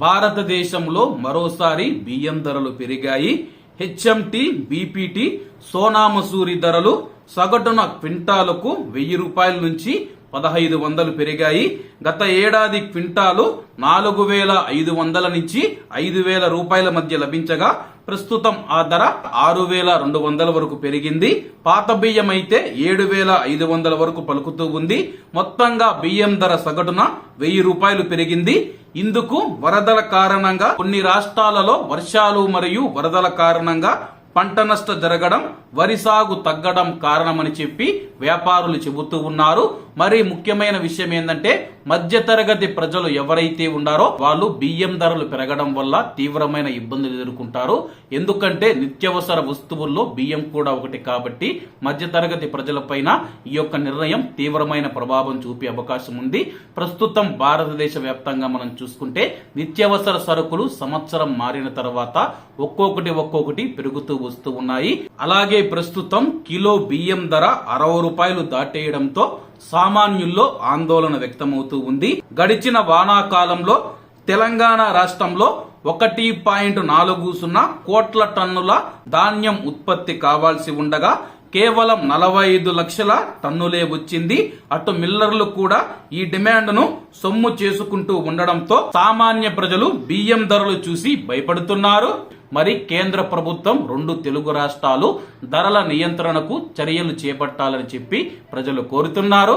భారతదేశంలో మరోసారి బియ్యం ధరలు పెరిగాయి. హెచ్ఎంటి, బీపీటీ, సోనా మసూరి ధరలు సగటున క్వింటాలకు 1000 రూపాయల నుంచి 1500 పెరిగాయి. గత ఏడాది క్వింటాలు 4500 నుంచి 5000 రూపాయల మధ్య లభించగా ప్రస్తుతం ఆ ధర 6200 వరకు పెరిగింది. పాత బియ్యం అయితే 7500 వరకు పలుకుతూ ఉంది. మొత్తంగా బియ్యం ధర సగటున 1000 రూపాయలు పెరిగింది. ఇందుకు వరదల కారణంగా కొన్ని రాష్ట్రాలలో వర్షాలు మరియు వరదల కారణంగా పంట నష్టం జరగడం, వరి సాగు తగ్గడం కారణమని చెప్పి వ్యాపారులు చెబుతూ ఉన్నారు. మరి ముఖ్యమైన విషయం ఏంటంటే మధ్యతరగతి ప్రజలు ఎవరైతే ఉన్నారో వాళ్ళు బియ్యం ధరలు పెరగడం వల్ల తీవ్రమైన ఇబ్బందులు ఎదుర్కొంటారు. ఎందుకంటే నిత్యావసర వస్తువుల్లో బియ్యం కూడా ఒకటి కాబట్టి మధ్యతరగతి ప్రజలపైన ఈ యొక్క నిర్ణయం తీవ్రమైన ప్రభావం చూపే అవకాశం ఉంది. ప్రస్తుతం భారతదేశ వ్యాప్తంగా మనం చూసుకుంటే నిత్యావసర సరుకులు సంవత్సరం మారిన తర్వాత ఒక్కొక్కటి పెరుగుతూ వస్తూ ఉన్నాయి. అలాగే ప్రస్తుతం కిలో బియ్యం ధర 60 రూపాయలు దాటేయడంతో సామాన్యుల్లో ఆందోళన వ్యక్తమవుతూ ఉంది. గడిచిన వానాకాలంలో తెలంగాణ రాష్ట్రంలో 1.40 కోట్ల టన్నుల ధాన్యం ఉత్పత్తి కావాల్సి ఉండగా కేవలం 45 లక్షల టన్నులే వచ్చింది. అటు మిల్లర్లు కూడా ఈ డిమాండ్ను సొమ్ము చేసుకుంటూ ఉండడంతో సామాన్య ప్రజలు బియ్యం ధరలు చూసి భయపడుతున్నారు. మరి కేంద్ర ప్రభుత్వం 2 తెలుగు రాష్ట్రాలు ధరల నియంత్రణకు చర్యలు చేపట్టాలని చెప్పి ప్రజలు కోరుతున్నారు.